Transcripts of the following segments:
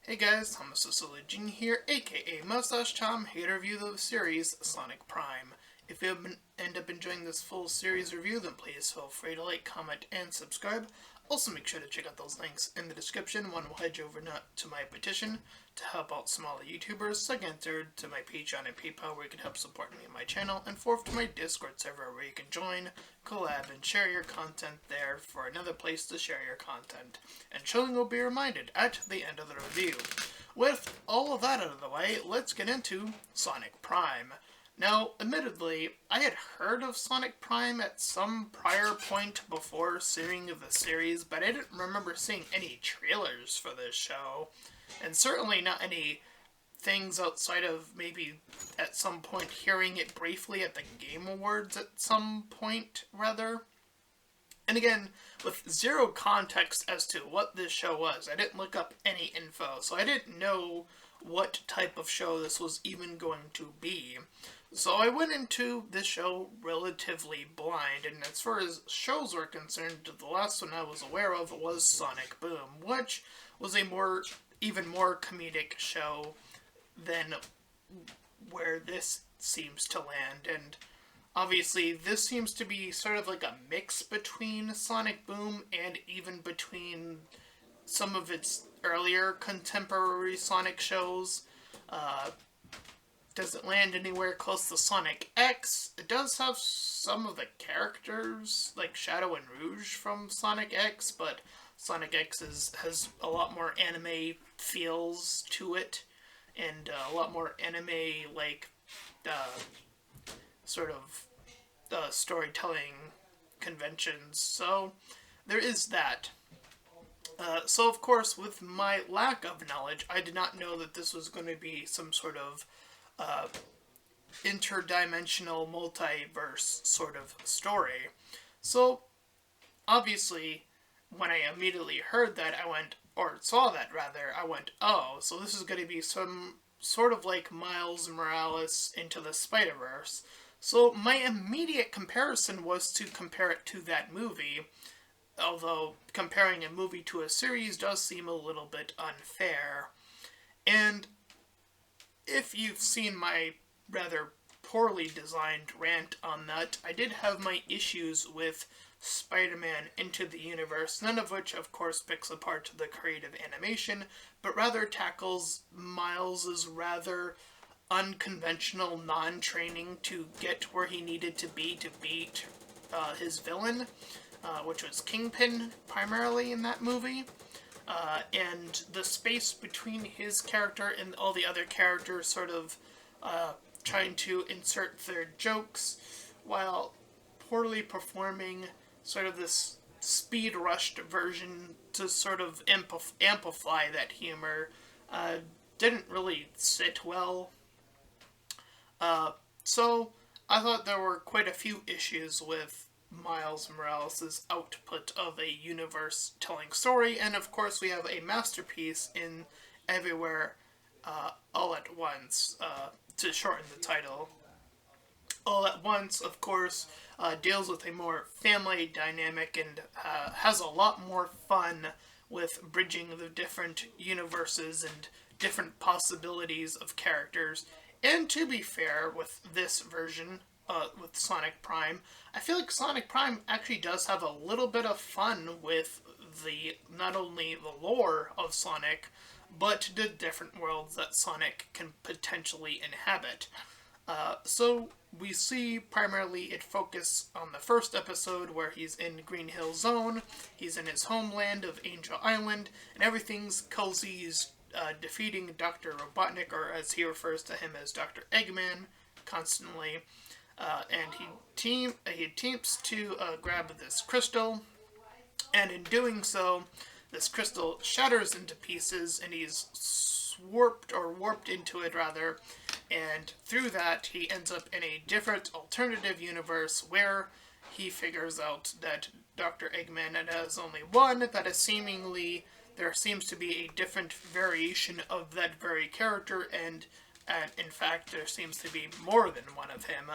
Hey guys, Thomas the here, aka Mustache Tom, here to review the series Sonic Prime. If you end up enjoying this full series review, then please feel free to like, comment, and subscribe. Also make sure to check out those links in the description. One will head you over to my petition to help out smaller YouTubers. Second, third, to my Patreon and PayPal where you can help support me and my channel. And fourth, to my Discord server where you can join, collab, and share your content there for another place to share your content. And children will be reminded at the end of the review. With all of that out of the way, let's get into Sonic Prime. Now, admittedly, I had heard of Sonic Prime at some prior point before seeing the series, but I didn't remember seeing any trailers for this show, and certainly not any things outside of maybe at some point hearing it briefly at the Game Awards at some point, rather. And again, with zero context as to what this show was, I didn't look up any info, so I didn't know what type of show this was even going to be. So I went into this show relatively blind, and as far as shows were concerned, the last one I was aware of was Sonic Boom, which was a even more comedic show than where this seems to land, and obviously this seems to be sort of like a mix between Sonic Boom and even between some of its earlier contemporary Sonic shows. Doesn't land anywhere close to Sonic X. It does have some of the characters, like Shadow and Rouge from Sonic X, but Sonic X has a lot more anime feels to it, and a lot more anime-like sort of storytelling conventions. So there is that. So of course, with my lack of knowledge, I did not know that this was going to be some sort of interdimensional multiverse sort of story. So obviously, when I immediately heard that, I went, oh, so this is going to be some sort of like Miles Morales Into the Spider-Verse. So my immediate comparison was to compare it to that movie, although comparing a movie to a series does seem a little bit unfair. And if you've seen my rather poorly designed rant on that, I did have my issues with Spider-Man Into the Universe, none of which, of course, picks apart the creative animation, but rather tackles Miles' rather unconventional non-training to get where he needed to be to beat his villain, which was Kingpin, primarily in that movie. And the space between his character and all the other characters sort of trying to insert their jokes while poorly performing sort of this speed-rushed version to sort of amplify that humor didn't really sit well. So I thought there were quite a few issues with Miles Morales' output of a universe-telling story, and of course we have a masterpiece in Everywhere All at Once, to shorten the title. All at Once, of course, deals with a more family dynamic and has a lot more fun with bridging the different universes and different possibilities of characters. And to be fair, with this version, with Sonic Prime, I feel like Sonic Prime actually does have a little bit of fun with not only the lore of Sonic, but the different worlds that Sonic can potentially inhabit. So we see primarily it focus on the first episode where he's in Green Hill Zone, he's in his homeland of Angel Island, and everything's cozy. He's defeating Dr. Robotnik, or as he refers to him as Dr. Eggman, constantly. And he attempts to grab this crystal, and in doing so, this crystal shatters into pieces, and he's warped into it, rather, and through that, he ends up in a different alternative universe where he figures out that Dr. Eggman has only one, that is there seems to be a different variation of that very character, and in fact, there seems to be more than one of him,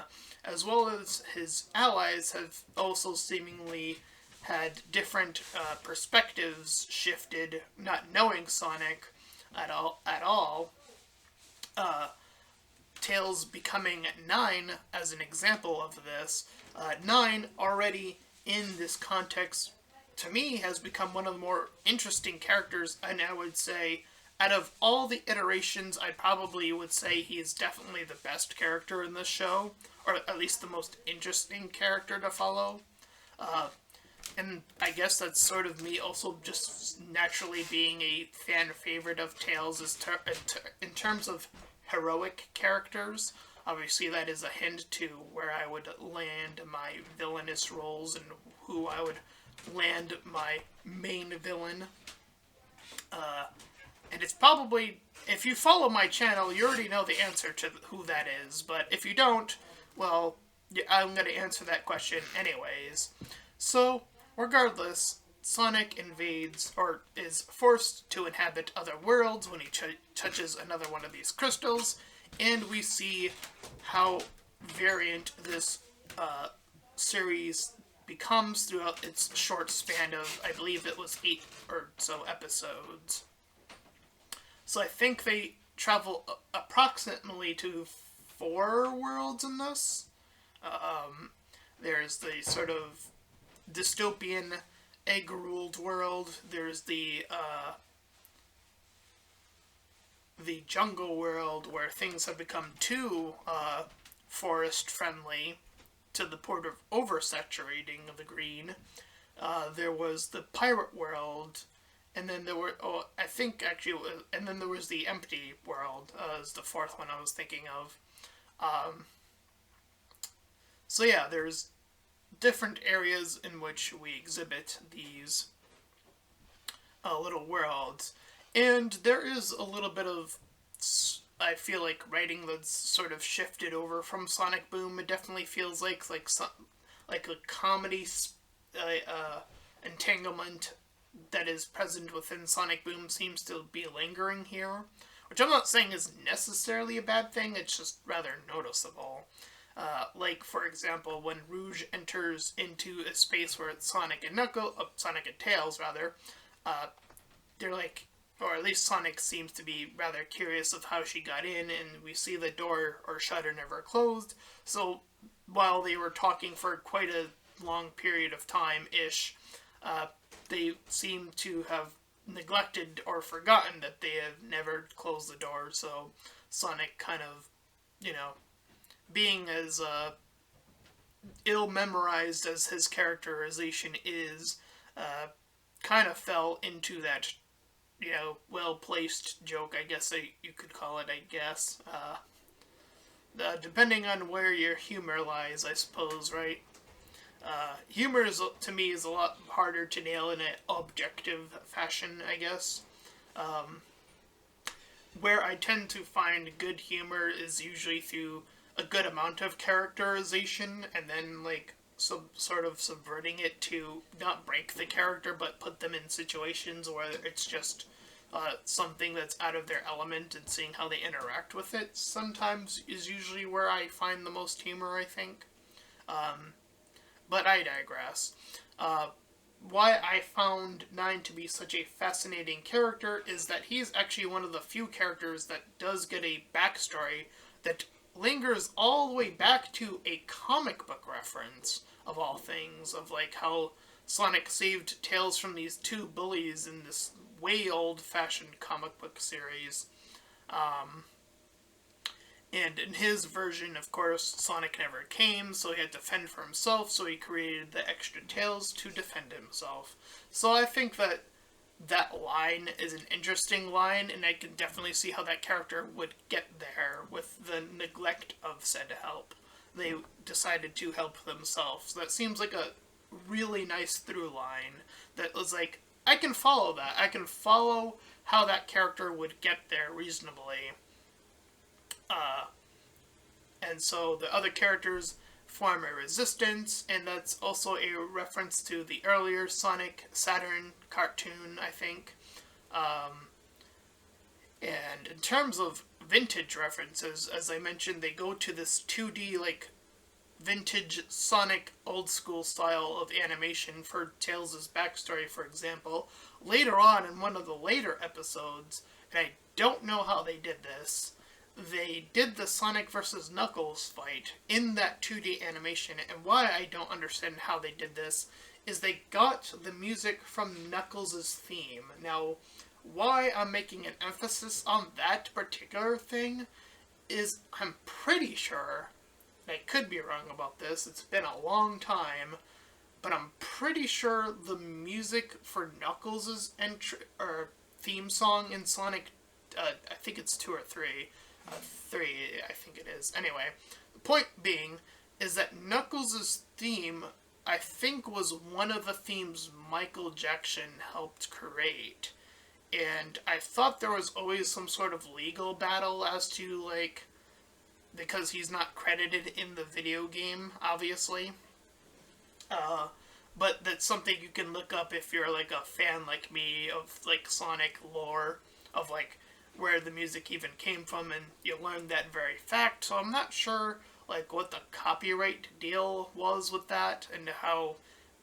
as well as his allies have also seemingly had different perspectives shifted, not knowing Sonic, at all. Uh, Tails becoming 9 as an example of this. 9 already in this context, to me, has become one of the more interesting characters, and I would say, out of all the iterations, I probably would say he is definitely the best character in this show, or at least the most interesting character to follow. And I guess that's sort of me also just naturally being a fan favorite of Tails in terms of heroic characters. Obviously, that is a hint to where I would land my villainous roles and who I would land my main villain. And it's probably, if you follow my channel, you already know the answer to who that is. But if you don't, well, I'm going to answer that question anyways. So, regardless, Sonic invades, or is forced to inhabit other worlds when he touches another one of these crystals, and we see how variant this series becomes throughout its short span of, I believe it was 8 or so episodes. So I think they travel approximately to 4 worlds in this. There's the sort of dystopian egg-ruled world. There's the jungle world where things have become too forest-friendly to the point of oversaturating of the green. There was the pirate world, and then there were, and then there was the empty world, is the 4th one I was thinking of. So yeah, there's different areas in which we exhibit these little worlds. And there is a little bit of, I feel like, writing that's sort of shifted over from Sonic Boom. It definitely feels like a comedy entanglement that is present within Sonic Boom seems to be lingering here. Which I'm not saying is necessarily a bad thing, it's just rather noticeable. Like, for example, when Rouge enters into a space where it's Sonic and Tails, rather, they're like, or at least Sonic seems to be rather curious of how she got in, and we see the door or shutter never closed, so while they were talking for quite a long period of time-ish, they seem to have neglected or forgotten that they have never closed the door, so Sonic kind of, being as ill-memorized as his characterization is, kind of fell into that, well-placed joke, I guess you could call it, I guess. Depending on where your humor lies, I suppose, right? Humor, to me, is a lot harder to nail in an objective fashion, I guess. Where I tend to find good humor is usually through a good amount of characterization, and then, sort of subverting it to not break the character, but put them in situations where it's just something that's out of their element, and seeing how they interact with it sometimes is usually where I find the most humor, I think. But I digress. Why I found 9 to be such a fascinating character is that he's actually one of the few characters that does get a backstory that lingers all the way back to a comic book reference, of all things, of how Sonic saved Tails from these 2 bullies in this way old-fashioned comic book series. And in his version, of course, Sonic never came, so he had to fend for himself, so he created the extra Tails to defend himself. So I think that line is an interesting line, and I can definitely see how that character would get there with the neglect of said help. They decided to help themselves. So that seems like a really nice through line that was I can follow that. I can follow how that character would get there reasonably. And so the other characters form a resistance, and that's also a reference to the earlier Sonic Saturn cartoon, I think. And in terms of vintage references, as I mentioned, they go to this 2D, vintage Sonic old school style of animation for Tails' backstory, for example. Later on, in one of the later episodes, and I don't know how they did this. They did the Sonic versus Knuckles fight in that 2D animation, and why I don't understand how they did this is they got the music from Knuckles' theme. Now, why I'm making an emphasis on that particular thing is I'm pretty sure, I could be wrong about this, it's been a long time, but I'm pretty sure the music for Knuckles' theme song in Sonic, I think it's 2 or 3, 3 I think it is. Anyway, the point being is that Knuckles' theme, I think, was one of the themes Michael Jackson helped create. And I thought there was always some sort of legal battle as to, like, because he's not credited in the video game, obviously. But that's something you can look up if you're, like, a fan like me of, like, Sonic lore, of, like, where the music even came from, and you learn that very fact. So I'm not sure, like, what the copyright deal was with that, and how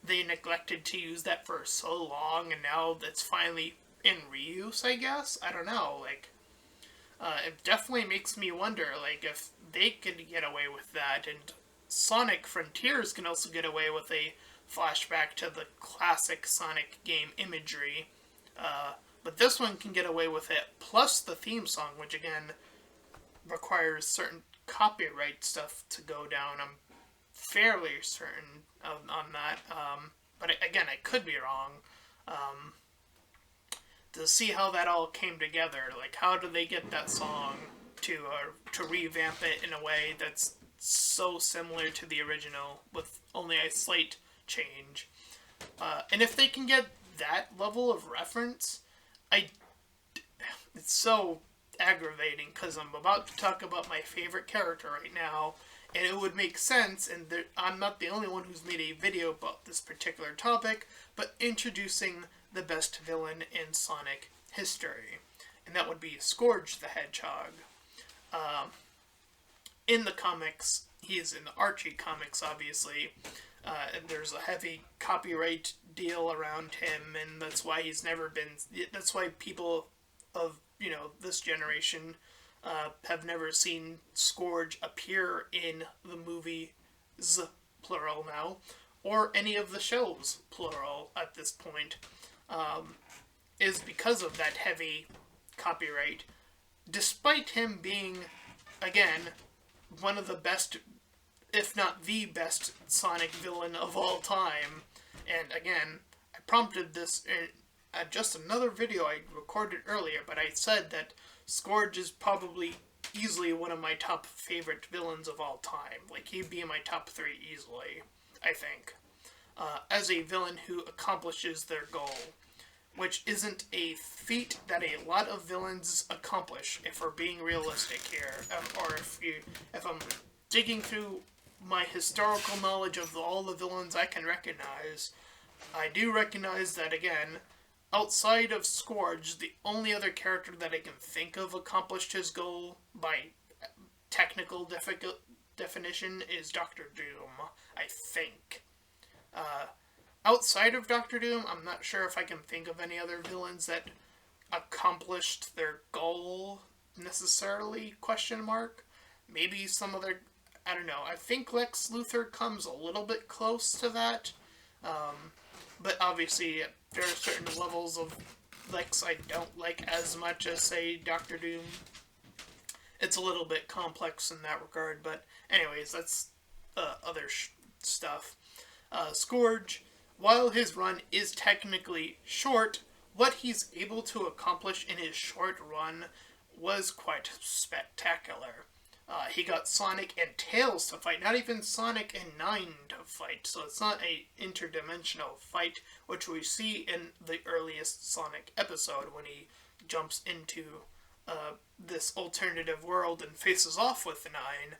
they neglected to use that for so long, and now that's finally in reuse, I guess? I don't know, like, it definitely makes me wonder, like, if they could get away with that, and Sonic Frontiers can also get away with a flashback to the classic Sonic game imagery, but this one can get away with it, plus the theme song, which again requires certain copyright stuff to go down. I'm fairly certain on that, but again, I could be wrong. To see how that all came together, like how did they get that song to revamp it in a way that's so similar to the original with only a slight change, and if they can get that level of reference, it's so aggravating because I'm about to talk about my favorite character right now, and it would make sense, and I'm not the only one who's made a video about this particular topic, but introducing the best villain in Sonic history, and that would be Scourge the Hedgehog. In the comics, he is in the Archie comics, obviously, and there's a heavy copyright deal around him, and that's why he's never been, that's why people of, this generation have never seen Scourge appear in the movies, plural now, or any of the shows, plural, at this point, is because of that heavy copyright, despite him being, again, one of the best, if not the best, Sonic villain of all time. And again, I prompted this in just another video I recorded earlier, but I said that Scourge is probably easily one of my top favorite villains of all time. Like, he'd be in my top 3 easily, I think. As a villain who accomplishes their goal, which isn't a feat that a lot of villains accomplish, if we're being realistic here, or if I'm digging through my historical knowledge of all the villains I can recognize, I do recognize that, again, outside of Scourge, the only other character that I can think of accomplished his goal by technical definition is Dr. Doom, I think. Outside of Dr. Doom, I'm not sure if I can think of any other villains that accomplished their goal necessarily, question mark. Maybe some other, I don't know. I think Lex Luthor comes a little bit close to that. But obviously, there are certain levels of Lex I don't like as much as, say, Dr. Doom. It's a little bit complex in that regard, but anyways, that's other stuff. Scourge, while his run is technically short, what he's able to accomplish in his short run was quite spectacular. He got Sonic and Tails to fight, not even Sonic and Nine to fight, so it's not a interdimensional fight, which we see in the earliest Sonic episode when he jumps into this alternative world and faces off with Nine.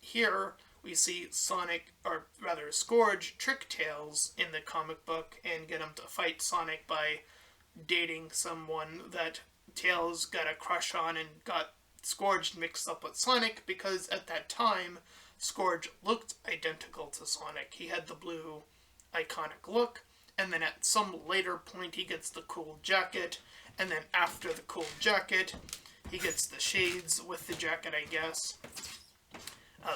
Here, we see Sonic, or rather Scourge, trick Tails in the comic book and get him to fight Sonic by dating someone that Tails got a crush on and got Scourge mixed up with Sonic, because at that time, Scourge looked identical to Sonic. He had the blue iconic look, and then at some later point he gets the cool jacket, And then after the cool jacket, he gets the shades with the jacket, I guess.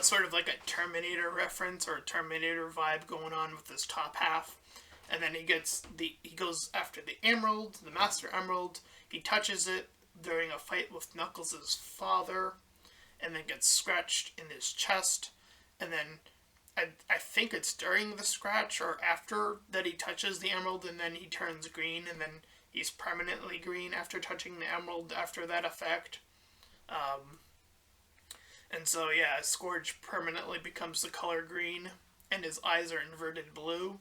Sort of like a Terminator reference or a Terminator vibe going on with his top half. And then he goes after the emerald, the Master Emerald. He touches it during a fight with Knuckles' father, and then gets scratched in his chest. And then I think it's during the scratch or after that he touches the emerald, and then he turns green, and then he's permanently green after touching the emerald after that effect. And so, yeah, Scourge permanently becomes the color green, and his eyes are inverted blue.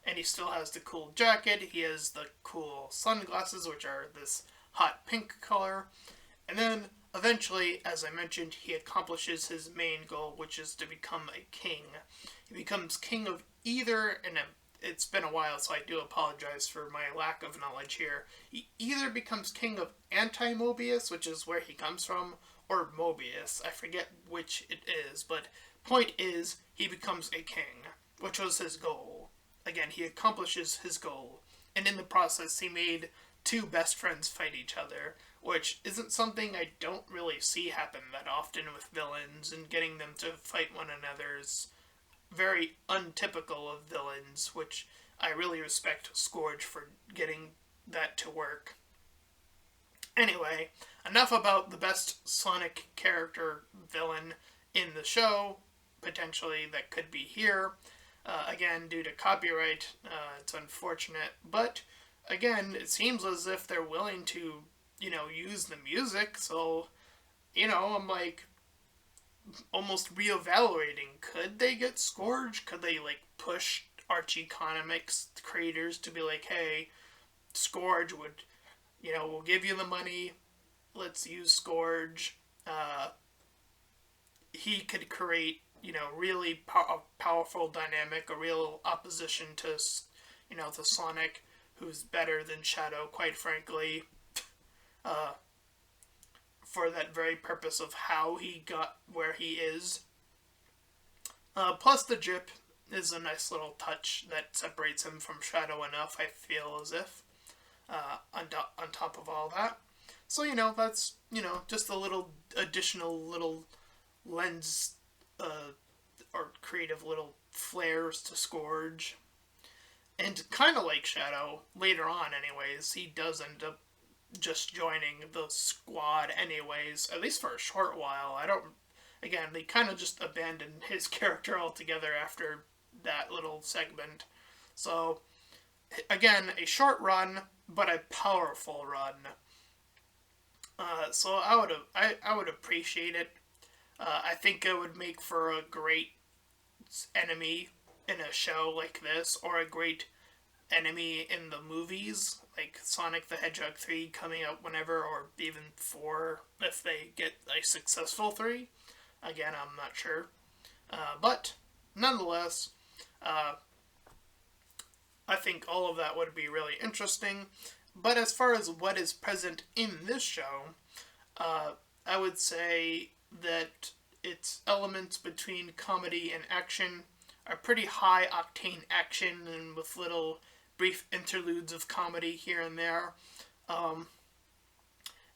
And he still has the cool jacket. He has the cool sunglasses, which are this hot pink color. And then, eventually, as I mentioned, he accomplishes his main goal, which is to become a king. He becomes king of either, and it's been a while, so I do apologize for my lack of knowledge here. He either becomes king of Anti-Mobius, which is where he comes from, or Mobius. I forget which it is, but point is, he becomes a king, which was his goal. Again, he accomplishes his goal, and in the process, he made two best friends fight each other, which isn't something I don't really see happen that often with villains, and getting them to fight one another is very untypical of villains, which I really respect Scourge for getting that to work. Anyway, enough about the best Sonic character villain in the show, potentially that could be here. Again, due to copyright, it's unfortunate, but again, it seems as if they're willing to, use the music, so, I'm like, almost reevaluating, could they get Scourge? Could they, push Archie Comics creators to be like, hey, Scourge would, we'll give you the money, let's use Scourge. He could create, really powerful dynamic, a real opposition to, to Sonic, who's better than Shadow, quite frankly, for that very purpose of how he got where he is. Plus the drip is a nice little touch that separates him from Shadow enough, I feel as if, on top of all that. So, that's, just a little additional little lens, or creative little flares to Scourge. And kind of like Shadow, later on anyways, he does end up just joining the squad anyways, at least for a short while. Again, they kind of just abandoned his character altogether after that little segment. So, again, a short run, but a powerful run. So I would appreciate it. I think it would make for a great enemy in a show like this, or a great enemy in the movies, like Sonic the Hedgehog 3 coming out whenever, or even 4 if they get a successful 3. Again, I'm not sure. But, nonetheless, I think all of that would be really interesting. But as far as what is present in this show, I would say that its elements between comedy and action are pretty high octane action, and with little brief interludes of comedy here and there. And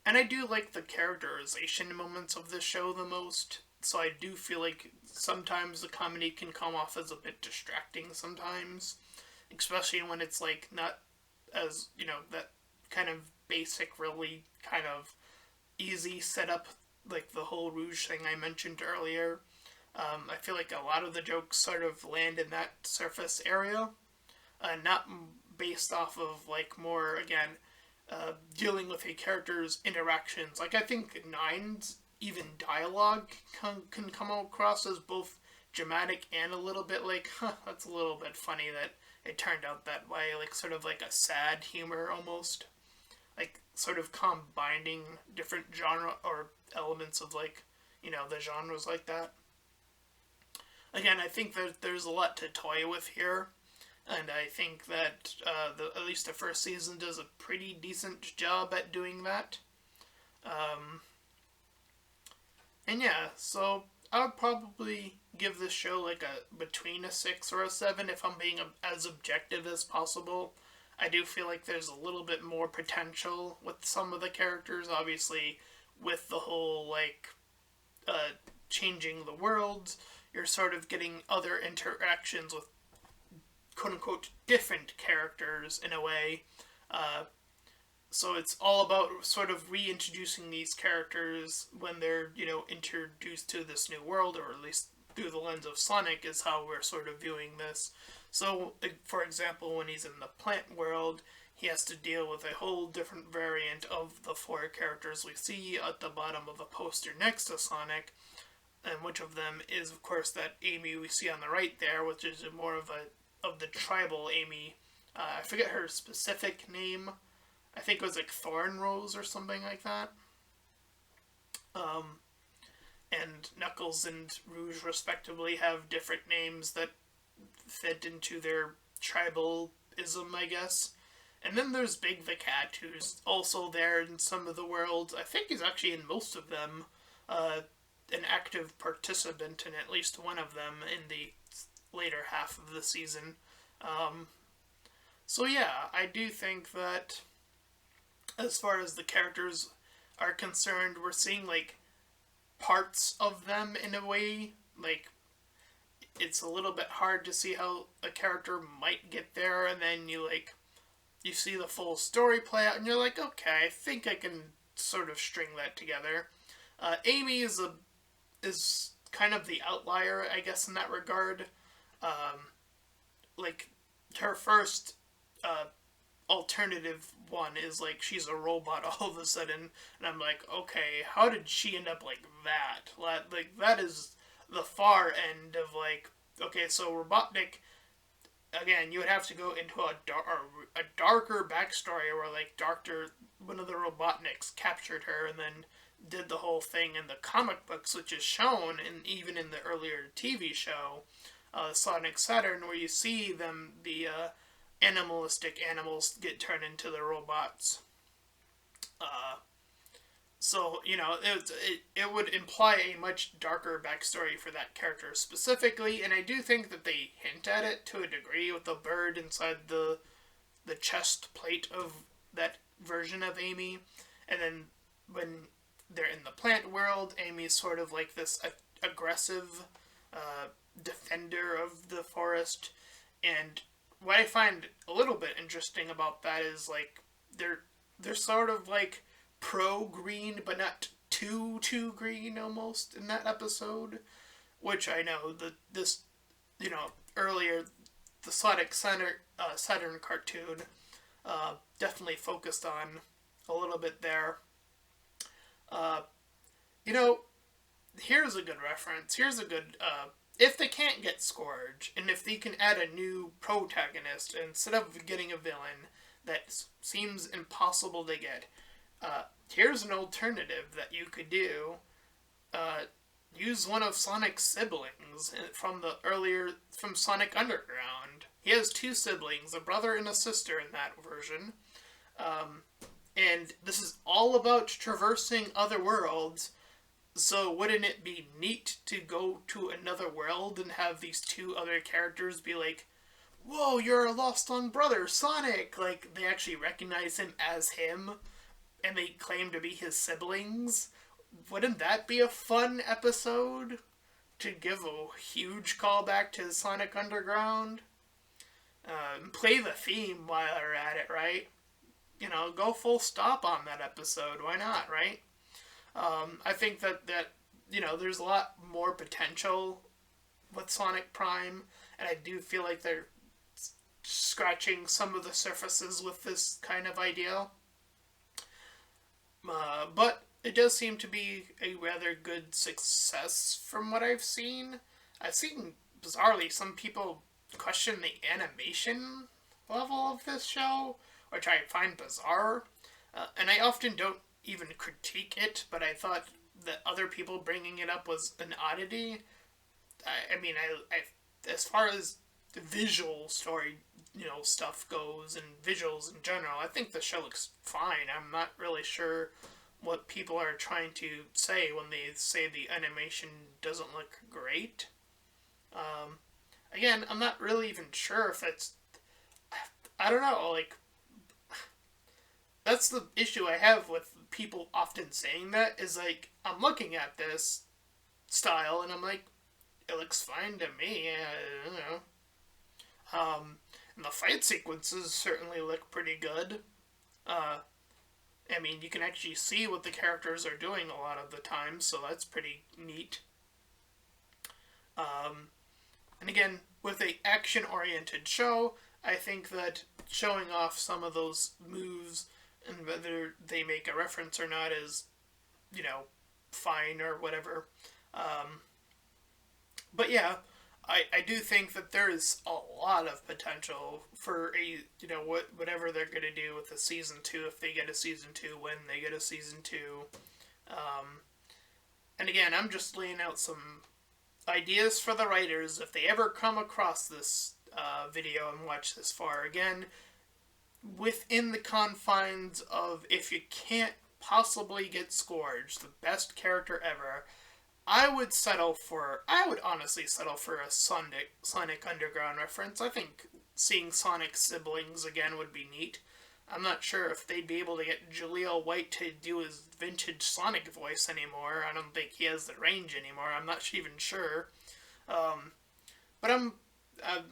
I do like the characterization moments of this show the most, so I do feel like sometimes the comedy can come off as a bit distracting sometimes, especially when it's not as, that kind of basic, really kind of easy setup, like the whole Rouge thing I mentioned earlier. I feel like a lot of the jokes sort of land in that surface area, not based off of, more, again, dealing with a character's interactions. I think Nine's even dialogue can come across as both dramatic and a little bit that's a little bit funny that it turned out that way, sort of like a sad humor almost. Sort of combining different genre or elements of, the genres like that. Again, I think that there's a lot to toy with here, and I think that at least the first season does a pretty decent job at doing that. And yeah, so I would probably give this show between a 6 or a 7 if I'm being as objective as possible. I do feel like there's a little bit more potential with some of the characters. Obviously, with the whole changing the world, you're sort of getting other interactions with quote unquote different characters in a way. Uh, so it's all about sort of reintroducing these characters when they're, introduced to this new world, or at least through the lens of Sonic, is how we're sort of viewing this. So, for example, when he's in the plant world, he has to deal with a whole different variant of the four characters we see at the bottom of the poster next to Sonic, and which of them is, of course, that Amy we see on the right there, which is more of the tribal Amy. I forget her specific name. I think it was like Thorn Rose or something like that. Um, and Knuckles and Rouge, respectively, have different names that fit into their tribalism, I guess. And then there's Big the Cat, who's also there in some of the worlds. I think he's actually in most of them. An active participant in at least one of them in the later half of the season. Um, so yeah, I do think that as far as the characters are concerned, we're seeing like parts of them in a way. Like, it's a little bit hard to see how a character might get there, and then you see the full story play out, and you're like, okay, I think I can sort of string that together. Amy is kind of the outlier, I guess, in that regard. Um, like, her first alternative one is like she's a robot all of a sudden, and I'm like, okay, how did she end up like that? Like, that is the far end of like, okay, so Robotnik, again, you would have to go into a darker backstory where like one of the Robotniks captured her and then did the whole thing in the comic books, which is shown even in the earlier TV show, Sonic Saturn, where you see the animalistic animals get turned into the robots. Uh, so, it would imply a much darker backstory for that character specifically, and I do think that they hint at it to a degree with the bird inside the chest plate of that version of Amy. And then when they're in the plant world, Amy's sort of like this aggressive defender of the forest. And what I find a little bit interesting about that is like they're sort of like pro green, but not too green almost in that episode. Which I know this earlier the Sonic Saturn cartoon definitely focused on a little bit there. Uh, you know, here's a good reference. Here's a good if they can't get Scourge, and if they can add a new protagonist instead of getting a villain that seems impossible to get, here's an alternative that you could do. Use one of Sonic's siblings from Sonic Underground. He has two siblings, a brother and a sister in that version. And this is all about traversing other worlds. So wouldn't it be neat to go to another world and have these two other characters be like, whoa, you're a lost long brother, Sonic! Like, they actually recognize him as him, and they claim to be his siblings. Wouldn't that be a fun episode? To give a huge callback to Sonic Underground? Play the theme while you're at it, right? Go full stop on that episode. Why not, right? I think that there's a lot more potential with Sonic Prime, and I do feel like they're scratching some of the surfaces with this kind of idea. But it does seem to be a rather good success from what I've seen. I've seen, bizarrely, some people question the animation level of this show, which I find bizarre. And I often don't even critique it, but I thought that other people bringing it up was an oddity. I mean, I as far as the visual story, stuff goes, and visuals in general, I think the show looks fine. I'm not really sure what people are trying to say when they say the animation doesn't look great. Again, I'm not really even sure if that's... I don't know, like, that's the issue I have with people often saying that, is like, I'm looking at this style and I'm like, it looks fine to me. I don't know. And the fight sequences certainly look pretty good. Uh, I mean, you can actually see what the characters are doing a lot of the time, so that's pretty neat. And again, with a action-oriented show, I think that showing off some of those moves and whether they make a reference or not is, you know, fine or whatever. Um, but yeah, I do think that there is a lot of potential for a, whatever they're going to do with the season 2, if they get a season 2, when they get a season 2. And again, I'm just laying out some ideas for the writers if they ever come across this video and watch this far. Again, within the confines of, if you can't possibly get Scourge, the best character ever, I would honestly settle for a Sonic Underground reference. I think seeing Sonic's siblings again would be neat. I'm not sure if they'd be able to get Jaleel White to do his vintage Sonic voice anymore. I don't think he has the range anymore. I'm not even sure. But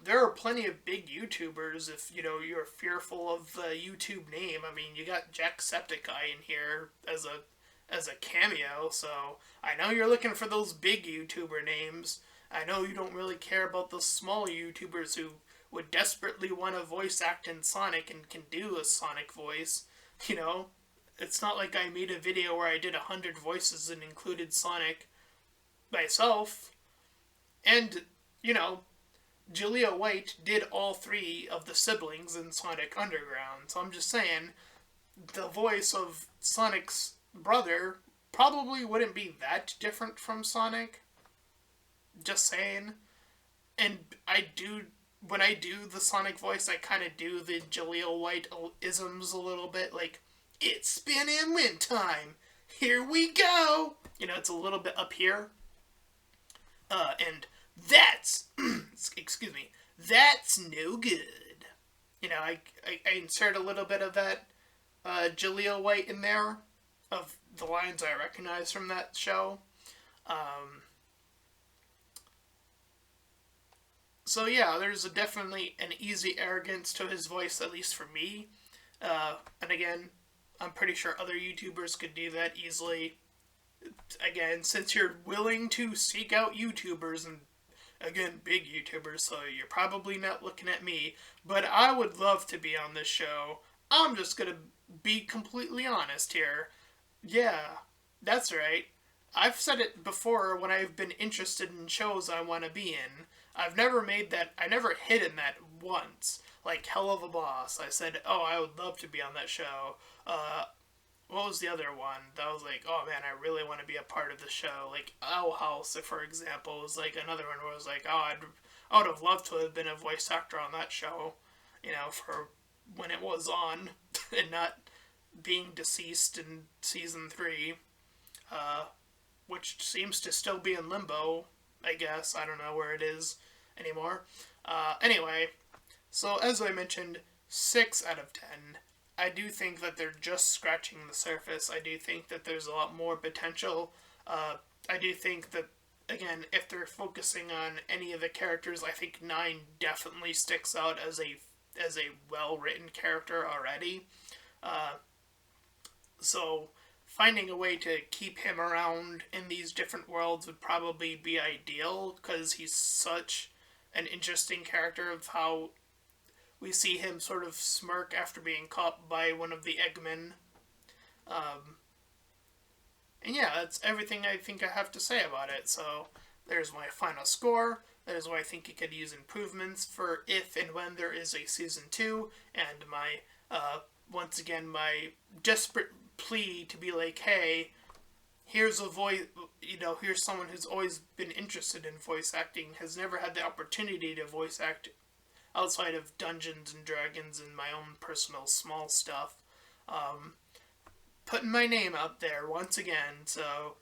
there are plenty of big YouTubers if, you're fearful of the YouTube name. I mean, you got Jacksepticeye in here as a cameo, so I know you're looking for those big YouTuber names. I know you don't really care about the small YouTubers who would desperately want to voice act in Sonic and can do a Sonic voice. It's not like I made a video where I did 100 voices and included Sonic myself. And, Jaleel White did all 3 of the siblings in Sonic Underground. So I'm just saying, the voice of Sonic's brother probably wouldn't be that different from Sonic. Just saying. And when I do the Sonic voice, I kind of do the Jaleel White isms a little bit, like, it's spinning wind time, here we go! It's a little bit up here. And that's, excuse me, that's no good. I insert a little bit of that Jaleel White in there, of the lines I recognize from that show. So yeah, there's definitely an easy arrogance to his voice, at least for me. And again, I'm pretty sure other YouTubers could do that easily. Again, since you're willing to seek out YouTubers, and again, big YouTubers, so you're probably not looking at me, but I would love to be on this show. I'm just gonna be completely honest here. Yeah, that's right. I've said it before when I've been interested in shows I want to be in. I never hidden that once. Like Hell of a Boss. I said, oh, I would love to be on that show. What was the other one? That was like, oh man, I really want to be a part of the show. Like Owl House, for example, was like another one where I was like, oh, I would have loved to have been a voice actor on that show. For when it was on, and not being deceased in season 3, which seems to still be in limbo, I guess. I don't know where it is anymore. Anyway, so as I mentioned, 6 out of 10. I do think that they're just scratching the surface. I do think that there's a lot more potential. I do think that, again, if they're focusing on any of the characters, I think 9 definitely sticks out as a well-written character already. So finding a way to keep him around in these different worlds would probably be ideal, because he's such an interesting character, of how we see him sort of smirk after being caught by one of the Eggmen. And yeah, that's everything I think I have to say about it. So there's my final score. That is why I think it could use improvements for if and when there is a season 2. And my, once again, my desperate plea to be like, hey, here's a voice, here's someone who's always been interested in voice acting, has never had the opportunity to voice act outside of Dungeons and Dragons and my own personal small stuff. Putting my name out there once again, so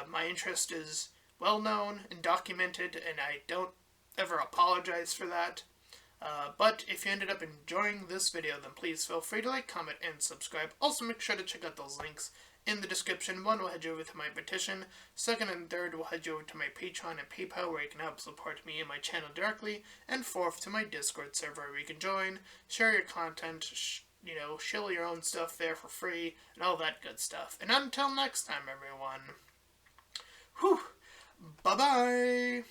my interest is well known and documented, and I don't ever apologize for that. But if you ended up enjoying this video, then please feel free to like, comment, and subscribe. Also, make sure to check out those links in the description. One will head you over to my petition. Second and third will head you over to my Patreon and PayPal, where you can help support me and my channel directly. And fourth, to my Discord server, where you can join, share your content, shill your own stuff there for free, and all that good stuff. And until next time, everyone, whew, bye-bye!